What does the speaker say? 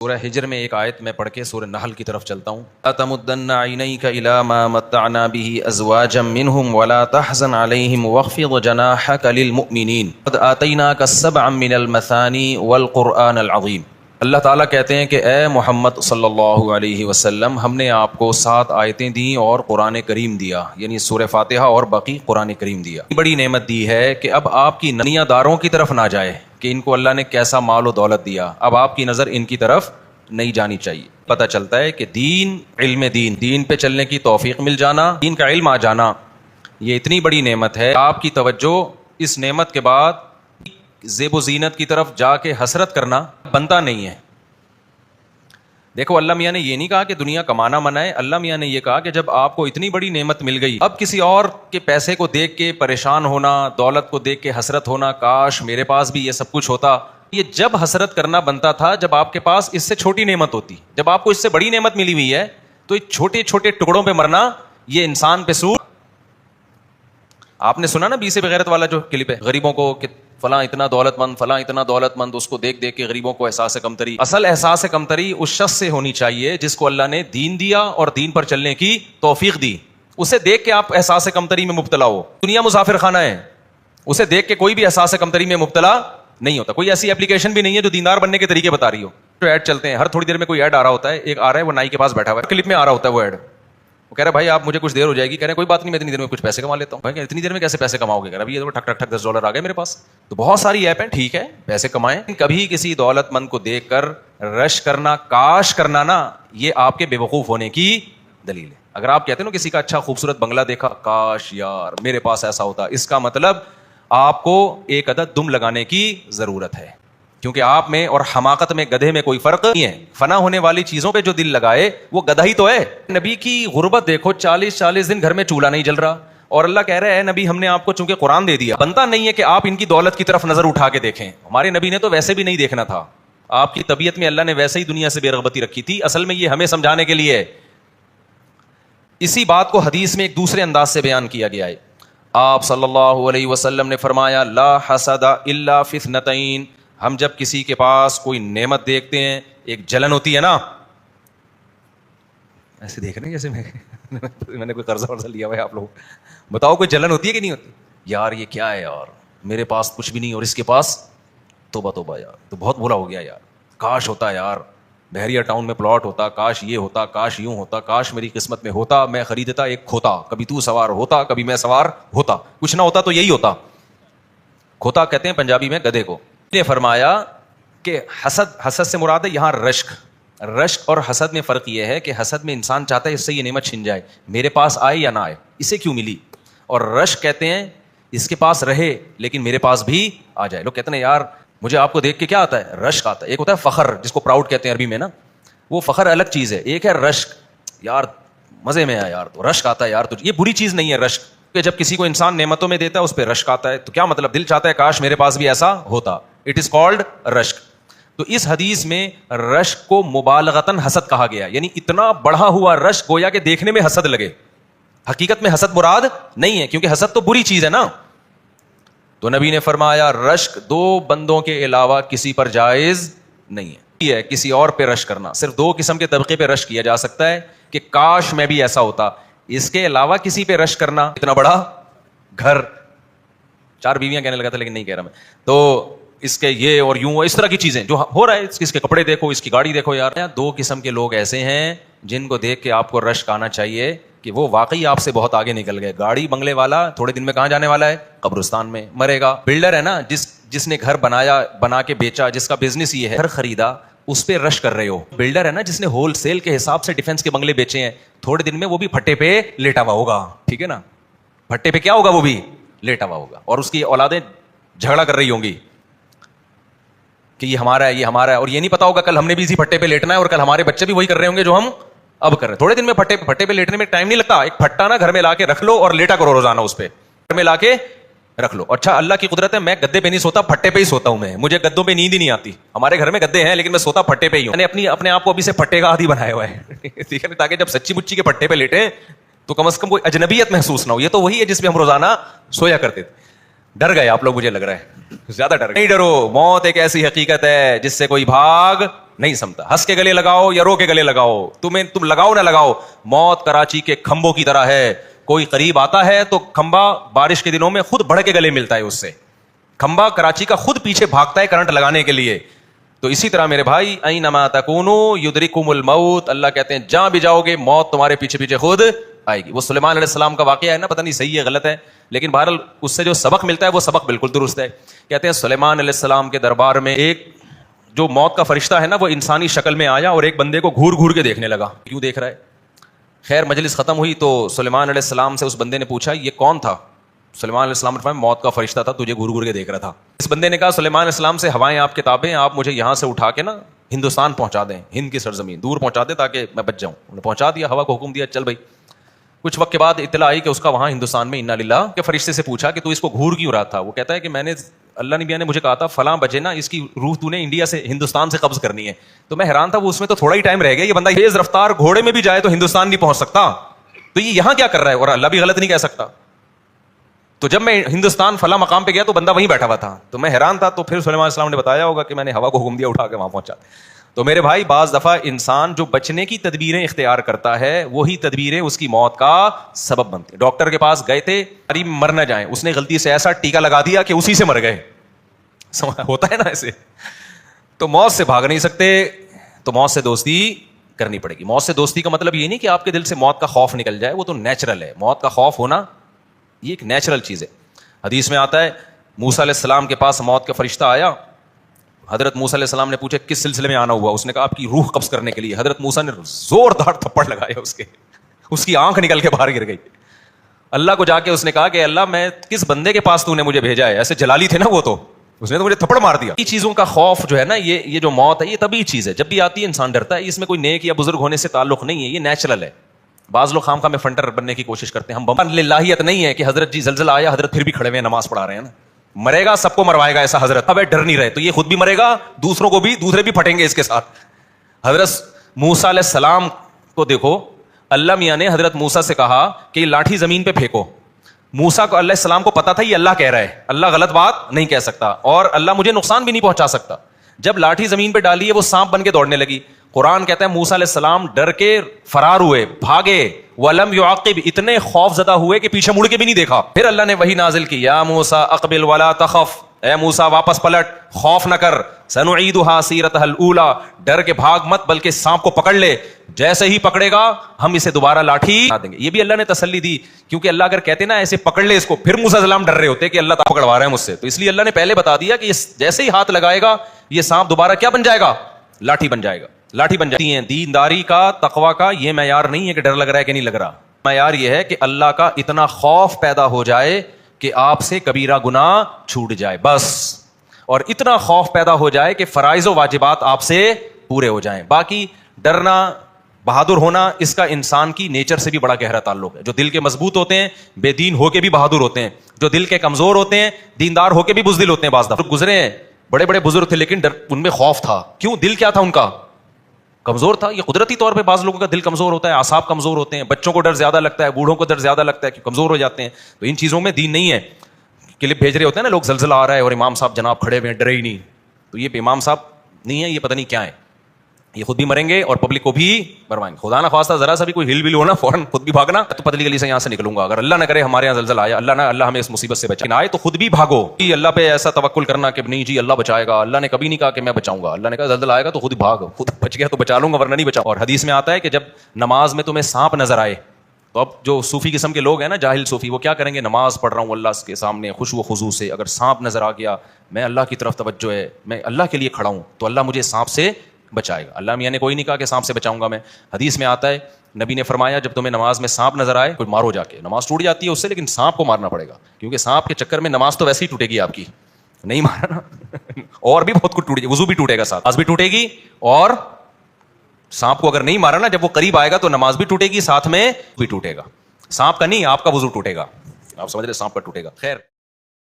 سورہ ہجر میں ایک آیت میں پڑھ کے سورہ نحل کی طرف چلتا ہوں. لا تمدن عینیک الی ما متعنا به ازواجا منهم ولا تحزن علیہم واخفض جناحک للمؤمنین قد آتیناک سبعا من المثانی والقرآن العظیم. اللہ تعالیٰ کہتے ہیں کہ اے محمد صلی اللہ علیہ وسلم، ہم نے آپ کو 7 آیتیں دیں اور قرآن کریم دیا، یعنی سورہ فاتحہ اور باقی قرآن کریم دیا. بڑی نعمت دی ہے کہ اب آپ کی ننیاں داروں کی طرف نہ جائے کہ ان کو اللہ نے کیسا مال و دولت دیا، اب آپ کی نظر ان کی طرف نہیں جانی چاہیے. پتہ چلتا ہے کہ دین، علم دین پہ چلنے کی توفیق مل جانا، دین کا علم آ جانا، یہ اتنی بڑی نعمت ہے. آپ کی توجہ اس نعمت کے بعد زیب و زینت کی طرف جا کے حسرت کرنا بنتا نہیں ہے. دیکھو، اللہ میاں نے یہ نہیں کہا کہ دنیا کمانا منع ہے. اللہ میاں نے یہ کہا کہ جب آپ کو اتنی بڑی نعمت مل گئی، اب کسی اور کے پیسے کو دیکھ کے پریشان ہونا، دولت کو دیکھ کے حسرت ہونا، کاش میرے پاس بھی یہ سب کچھ ہوتا، یہ جب حسرت کرنا بنتا تھا جب آپ کے پاس اس سے چھوٹی نعمت ہوتی. جب آپ کو اس سے بڑی نعمت ملی ہوئی ہے تو یہ چھوٹے چھوٹے ٹکڑوں پہ مرنا یہ انسان پہ سود. آپ نے سنا نا 20 بغیرت والا جو کلپ ہے، غریبوں کو کہ فلاں اتنا دولت مند، فلاں اتنا دولت مند، اس کو دیکھ دیکھ کے غریبوں کو احساس کمتری. اصل احساس کمتری اس شخص سے ہونی چاہیے جس کو اللہ نے دین دیا اور دین پر چلنے کی توفیق دی. اسے دیکھ کے آپ احساس کمتری میں مبتلا ہو. دنیا مسافر خانہ ہے، اسے دیکھ کے کوئی بھی احساس کمتری میں مبتلا نہیں ہوتا. کوئی ایسی اپلیکیشن بھی نہیں ہے جو دیندار بننے کے طریقے بتا رہی ہو. جو ایڈ چلتے ہیں، ہر تھوڑی دیر میں کوئی ایڈ آ رہا ہوتا ہے. ایک آ رہا ہے، وہ نائی کے پاس بیٹھا ہوا ہے، کلپ میں آ رہا ہوتا ہے وہ ایڈ. وہ کہہ رہا ہے بھائی آپ مجھے کچھ دیر ہو جائے گی. کہہ رہے ہیں کوئی بات نہیں، میں اتنی دیر میں کچھ پیسے کما لیتا ہوں. کہ اتنی دیر میں کیسے پیسے کماؤ گے؟ کہہ رہا ہے یہ ٹھک ٹھک ٹھک $10 آ گئے میرے پاس. تو بہت ساری ایپ ہیں، ٹھیک ہے پیسے کمائیں. کبھی کسی دولت مند کو دیکھ کر رش کرنا، کاش کرنا نا، یہ آپ کے بے وقوف ہونے کی دلیل ہے. اگر آپ کہتے ہیں نا کسی کا اچھا خوبصورت بنگلہ دیکھا، کاش یار میرے پاس ایسا ہوتا، اس کا مطلب آپ کو ایک عدد دم لگانے کی ضرورت ہے، کیونکہ آپ میں اور حماقت میں، گدھے میں کوئی فرق نہیں ہے. فنا ہونے والی چیزوں پہ جو دل لگائے وہ گدھا ہی تو ہے. نبی کی غربت دیکھو، 40 دن گھر میں چولہا نہیں جل رہا، اور اللہ کہہ رہا ہے نبی ہم نے آپ کو چونکہ قرآن دے دیا. بنتا نہیں ہے کہ آپ ان کی دولت کی طرف نظر اٹھا کے دیکھیں. ہمارے نبی نے تو ویسے بھی نہیں دیکھنا تھا. آپ کی طبیعت میں اللہ نے ویسے ہی دنیا سے بے رغبتی رکھی تھی. اصل میں یہ ہمیں سمجھانے کے لیے. اسی بات کو حدیث میں ایک دوسرے انداز سے بیان کیا گیا ہے. آپ صلی اللہ علیہ وسلم نے فرمایا لا حسد الا فی اثنتین. ہم جب کسی کے پاس کوئی نعمت دیکھتے ہیں، ایک جلن ہوتی ہے نا، ایسے دیکھ رہے ہیں جیسے میں نے کوئی قرضہ ورضہ لیا ہوا ہے. آپ لوگ بتاؤ کوئی جلن ہوتی ہے کہ نہیں ہوتی؟ یار یہ کیا ہے یار، میرے پاس کچھ بھی نہیں اور اس کے پاس توبہ یار، تو بہت برا ہو گیا یار. کاش ہوتا یار، بحریہ ٹاؤن میں پلاٹ ہوتا، کاش یہ ہوتا، کاش یوں ہوتا، کاش میری قسمت میں ہوتا، میں خریدتا ایک کھوتا، کبھی تو سوار ہوتا کبھی میں سوار ہوتا. کچھ نہ ہوتا تو یہی ہوتا. کھوتا کہتے ہیں پنجابی میں گدھے کو. نے فرمایا کہ حسد سے مراد ہے یہاں رشک اور حسد میں فرق یہ ہے کہ حسد میں انسان چاہتا ہے اس سے یہ نعمت چھن جائے، میرے پاس آئے یا نہ آئے، اسے کیوں ملی. اور رشک کہتے ہیں اس کے پاس رہے لیکن میرے پاس بھی آ جائے. لوگ کہتے ہیں یار مجھے آپ کو دیکھ کے کیا آتا ہے، رشک آتا ہے. ایک ہوتا ہے فخر جس کو پراؤڈ کہتے ہیں عربی میں نا، وہ فخر الگ چیز ہے. ایک ہے رشک، یار مزے میں ہے یار تو رشک آتا ہے یار. تو یہ بری چیز نہیں ہے رشک، کہ جب کسی کو انسان نعمتوں میں دیتا ہے اس پہ رشک آتا ہے تو کیا مطلب، دل چاہتا ہے کاش میرے پاس بھی ایسا ہوتا. اٹ از کالڈ رشک. تو اس حدیث میں رشک کو مبالغتاً حسد کہا گیا، یعنی اتنا بڑھا ہوا رشک گویا کہ دیکھنے میں حسد لگے. حقیقت میں حسد مراد نہیں ہے، کیونکہ حسد تو بری چیز ہے نا. تو نبی نے فرمایا رشک 2 بندوں کے علاوہ کسی پر جائز نہیں ہے. یہ ہے کسی اور پہ رشک کرنا. صرف 2 قسم کے طبقے پہ رشک کیا جا سکتا ہے کہ کاش میں بھی ایسا ہوتا. اس کے علاوہ کسی پہ رشک کرنا، اتنا بڑا گھر، 4 بیویاں کہنے لگا تھا لیکن نہیں کہہ رہا میں، تو اس کے یہ اور یوں اس طرح کی چیزیں جو ہو رہا ہے، اس کے کپڑے دیکھو، اس کی گاڑی دیکھو. یار 2 قسم کے لوگ ایسے ہیں جن کو دیکھ کے آپ کو رشک آنا چاہیے کہ وہ واقعی آپ سے بہت آگے نکل گئے. گاڑی بنگلے والا تھوڑے دن میں کہاں جانے والا ہے؟ قبرستان میں مرے گا. بلڈر ہے نا، جس نے گھر بنا کے بیچا، جس کا بزنس یہ ہے، گھر خریدا، اس پہ رش کر رہے ہو. بلڈر ہے نا جس نے ہول سیل کے حساب سے ڈیفینس کے بنگلے بیچے ہیں، تھوڑے دن میں وہ بھی پھٹے پہ لیٹا ہوا ہوگا. ٹھیک ہے نا، پھٹے پہ کیا ہوگا، وہ بھی لیٹا ہوا ہوگا. اور اس کی اولادیں جھگڑا کر رہی ہوں گی کہ یہ ہمارا ہے، یہ ہمارا ہے. اور یہ نہیں پتا ہوگا کل ہم نے بھی اسی پھٹے پہ لیٹنا ہے اور کل ہمارے بچے بھی وہی کر رہے ہوں گے جو ہم اب کر رہے ہیں. تھوڑے دن میں پھٹے پہ لیٹنے میں ٹائم نہیں لگتا. ایک پھٹا نا گھر میں لا کے رکھ لو اور لیٹا کرو روزانہ اس پہ، گھر میں لا کے رکھ لو. اچھا اللہ کی قدرت ہے میں گدے پہ نہیں سوتا، پھٹے پہ ہی سوتا ہوں. میں مجھے گدوں پہ نیند ہی نہیں آتی. ہمارے گھر میں گدے ہیں لیکن میں سوتا پھٹے پہ ہی ہوں. میں نے اپنے آپ کو ابھی سے پھٹے کا عادی بنایا ہوا ہے ٹھیک ہے، تاکہ جب سچی مچی کے پھٹے پہ لیٹیں تو کم از کم کوئی اجنبیت محسوس نہ ہو. یہ تو وہی ہے جس پہ ہم روزانہ سویا کرتے تھے. ڈر گئے آپ لوگ، مجھے لگ رہا ہے زیادہ ڈر گئے. نہیں ڈرو، موت ایک ایسی حقیقت ہے جس سے کوئی بھاگ نہیں سمتا. ہنس کے گلے لگاؤ یا رو کے گلے لگاؤ, تم لگاؤ نہ لگاؤ, موت کراچی کے کھمبوں کی طرح ہے. کوئی قریب آتا ہے تو کھمبا بارش کے دنوں میں خود بڑھ کے گلے ملتا ہے اس سے. کھمبا کراچی کا خود پیچھے بھاگتا ہے کرنٹ لگانے کے لیے. تو اسی طرح میرے بھائی, اینما تکونوا یدرککم الموت, اللہ کہتے ہیں جہاں بھی جاؤ گے موت تمہارے پیچھے پیچھے خود آئے گی. وہ سلیمان علیہ السلام کا واقعہ ہے نا, پتہ نہیں صحیح ہے غلط ہے, لیکن بہرحال اس سے جو سبق ملتا ہے وہ سبق بالکل درست ہے. کہتے ہیں سلیمان علیہ السلام کے دربار میں ایک جو موت کا فرشتہ ہے نا وہ انسانی شکل میں آیا اور ایک بندے کو گھور گھور کے دیکھنے لگا. کیوں دیکھ رہا ہے؟ خیر مجلس ختم ہوئی تو سلیمان علیہ السلام سے اس بندے نے پوچھا یہ کون تھا؟ سلیمان علیہ السلام نے فرمایا موت کا فرشتہ تھا, تجھے گھور گھور کے دیکھ رہا تھا. اس بندے نے کہا سلیمان علیہ السلام سے ہوائیں آپ کتابیں, آپ مجھے یہاں سے اٹھا کے نا ہندوستان پہنچا دیں, ہند کی سرزمین دور پہنچا دیں تاکہ میں بچ جاؤں. انہوں نے پہنچا دیا, ہوا کو حکم دیا چل بھائی. کچھ وقت کے بعد اطلاع آئی کہ اس کا وہاں ہندوستان میں انا للہ کے فرشتے سے پوچھا کہ تو اس کو گھور کیوں رہا تھا؟ وہ کہتا ہے کہ میں نے اللہ نبی نے مجھے کہا تھا فلاں بجے نا اس کی روح تو نے انڈیا سے ہندوستان سے قبض کرنی ہے. تو میں حیران تھا, وہ اس میں تو تھوڑا ہی ٹائم رہ گیا, یہ بندہ تیز رفتار گھوڑے میں بھی جائے تو ہندوستان نہیں پہنچ سکتا, تو یہ یہاں کیا کر رہا ہے؟ اور اللہ بھی غلط نہیں کہہ سکتا. تو جب میں ہندوستان فلاں مقام پہ گیا تو بندہ وہیں بیٹھا ہوا تھا, تو میں حیران تھا. تو پھر سلیمان علیہ السلام نے بتایا ہوگا کہ میں نے ہوا کو حکم دیا اٹھا کے وہاں پہنچا. تو میرے بھائی بعض دفعہ انسان جو بچنے کی تدبیریں اختیار کرتا ہے وہی تدبیریں اس کی موت کا سبب بنتی. ڈاکٹر کے پاس گئے تھے قریب مر نہ جائیں, اس نے غلطی سے ایسا ٹیکا لگا دیا کہ اسی سے مر گئے. ہوتا ہے نا ایسے. تو موت سے بھاگ نہیں سکتے, تو موت سے دوستی کرنی پڑے گی. موت سے دوستی کا مطلب یہ نہیں کہ آپ کے دل سے موت کا خوف نکل جائے, وہ تو نیچرل ہے. موت کا خوف ہونا یہ ایک نیچرل چیز ہے. حدیث میں آتا ہے موسیٰ علیہ السلام کے پاس موت کا فرشتہ آیا. حضرت موسیٰ علیہ السلام نے پوچھا کس سلسلے میں آنا ہوا؟ اس نے کہا آپ کی روح قبض کرنے کے لیے. حضرت موسیٰ نے زوردار تھپڑ لگایا اس کی آنکھ نکل کے باہر گر گئی. اللہ کو جا کے اس نے کہا کہ اللہ میں کس بندے کے پاس تو نے مجھے بھیجا ہے؟ ایسے جلالی تھے نا وہ, تو اس نے تو مجھے تھپڑ مار دیا. یہ چیزوں کا خوف جو ہے نا, یہ جو موت ہے یہ طبیعی چیز ہے, جب بھی آتی ہے انسان ڈرتا ہے. اس میں کوئی نیک یا بزرگ ہونے سے تعلق نہیں ہے, یہ نیچرل ہے. بعض لوگ خام خواہ میں فنٹر بننے کی کوشش کرتے ہیں. ہم للہیت نہیں ہے کہ حضرت جی زلزلہ آیا حضرت پھر بھی کھڑے ہوئے نماز پڑھا رہے ہیں نا, مرے گا سب کو مروائے گا ایسا حضرت. اب ڈر نہیں رہے تو یہ خود بھی مرے گا, دوسروں کو بھی, دوسرے بھی پھٹیں گے اس کے ساتھ. حضرت موسیٰ علیہ السلام کو دیکھو, اللہ میاں نے حضرت موسیٰ سے کہا کہ یہ لاٹھی زمین پہ پھینکو. موسیٰ کو علیہ السلام کو پتا تھا یہ اللہ کہہ رہا ہے, اللہ غلط بات نہیں کہہ سکتا اور اللہ مجھے نقصان بھی نہیں پہنچا سکتا. جب لاٹھی زمین پہ ڈالی ہے وہ سانپ بن کے دوڑنے لگی. قرآن کہتا ہے موسیٰ علیہ السلام ڈر کے فرار ہوئے, بھاگے. وَلَمْ يُعَقِّبْ, اتنے خوف زدہ ہوئے کہ پیچھے مڑ کے بھی نہیں دیکھا. پھر اللہ نے وحی نازل کی, یا موسیٰ اقبل ولا تخف, اے موسیٰ واپس پلٹ, خوف نہ کر. سنعیدها سیرتها الاولی, ڈر کے بھاگ مت بلکہ سانپ کو پکڑ لے, جیسے ہی پکڑے گا ہم اسے دوبارہ لاٹھی نہ دیں گے. یہ بھی اللہ نے تسلی دی, کیونکہ اللہ اگر کہتے نا ایسے پکڑ لے اس کو, پھر موسیٰ علیہ السلام ڈر رہے ہوتے کہ اللہ تعالیٰ پکڑوا رہے ہیں مجھ سے. تو اس لیے اللہ نے پہلے بتا دیا کہ جیسے ہی ہاتھ لگائے گا یہ سانپ دوبارہ کیا بن جائے گا؟ لاٹھی بن جائے گا. لاٹھی بن جاتی ہیں. دینداری کا, تقویٰ کا یہ معیار نہیں ہے کہ ڈر لگ رہا ہے کہ نہیں لگ رہا. معیار یہ ہے کہ اللہ کا اتنا خوف پیدا ہو جائے کہ آپ سے کبیرہ گناہ چھوٹ جائے بس, اور اتنا خوف پیدا ہو جائے کہ فرائض و واجبات آپ سے پورے ہو جائیں. باقی ڈرنا, بہادر ہونا, اس کا انسان کی نیچر سے بھی بڑا گہرا تعلق ہے. جو دل کے مضبوط ہوتے ہیں بے دین ہو کے بھی بہادر ہوتے ہیں, جو دل کے کمزور ہوتے ہیں دیندار ہو کے بھی بزدل ہوتے ہیں. بعض دفعہ گزرے ہیں بڑے بڑے بزرگ تھے لیکن ان میں خوف تھا. کیوں؟ دل کیا تھا ان کا؟ کمزور تھا. یہ قدرتی طور پہ بعض لوگوں کا دل کمزور ہوتا ہے, اعصاب کمزور ہوتے ہیں, بچوں کو ڈر زیادہ لگتا ہے, بوڑھوں کو ڈر زیادہ لگتا ہے کہ کمزور ہو جاتے ہیں. تو ان چیزوں میں دین نہیں ہے. کلپ بھیج رہے ہوتے ہیں نا لوگ, زلزلہ آ رہا ہے اور امام صاحب جناب کھڑے ہوئے ڈرے ہی نہیں. تو یہ امام صاحب نہیں ہے, یہ پتہ نہیں کیا ہے. یہ خود بھی مریں گے اور پبلک کو بھی مروائیں گے. خدا نہ خواستہ ذرا سا بھی کوئی ہل ول ہونا فوراً خود بھی بھاگنا, تو پتلی گلی سے یہاں سے نکلوں گا. اگر اللہ نہ کرے ہمارے یہاں زلزلہ آیا, اللہ ہمیں اس مصیبت سے بچائے, آئے تو خود بھی بھاگو. اللہ پہ ایسا توکل کرنا کہ نہیں جی اللہ بچائے گا, اللہ نے کبھی نہیں کہا کہ میں بچاؤں گا. اللہ نے کہا زلزلہ آئے گا تو خود بھاگ, خود بچ گیا تو بچا لوں گا ورنہ نہیں بچاؤں. اور حدیث میں آتا ہے کہ جب نماز میں تمہیں سانپ نظر آئے, تو اب جو صوفی قسم کے لوگ ہیں نا, جاہل صوفی, وہ کیا کریں گے؟ نماز پڑھ رہا ہوں اللہ کے سامنے خشوع و خضوع سے, اگر سانپ نظر آ گیا, میں اللہ کی طرف توجہ ہے, میں اللہ کے لیے کھڑا ہوں, تو اللہ مجھے سانپ سے بچائے گا. اللہ میاں نے کوئی نہیں کہا کہ سانپ سے بچاؤں گا میں. حدیث میں آتا ہے نبی نے فرمایا جب تمہیں نماز میں سانپ نظر آئے کوئی مارو جا کے. نماز ٹوٹ جاتی ہے اس سے, لیکن سانپ کو مارنا پڑے گا, کیونکہ سانپ کے چکر میں نماز تو ویسے ہی ٹوٹے گی آپ کی, نہیں مارا نا اور بھی بہت کچھ ٹوٹے گی, وضو بھی ٹوٹے گا, ساتھ نماز بھی ٹوٹے گی, اور سانپ کو اگر نہیں مارا نا جب وہ قریب آئے گا تو نماز بھی ٹوٹے گی, ساتھ میں بھی ٹوٹے گا. سانپ کا نہیں, آپ کا وضو ٹوٹے گا. آپ سمجھ رہے, سانپ کا ٹوٹے گا. خیر.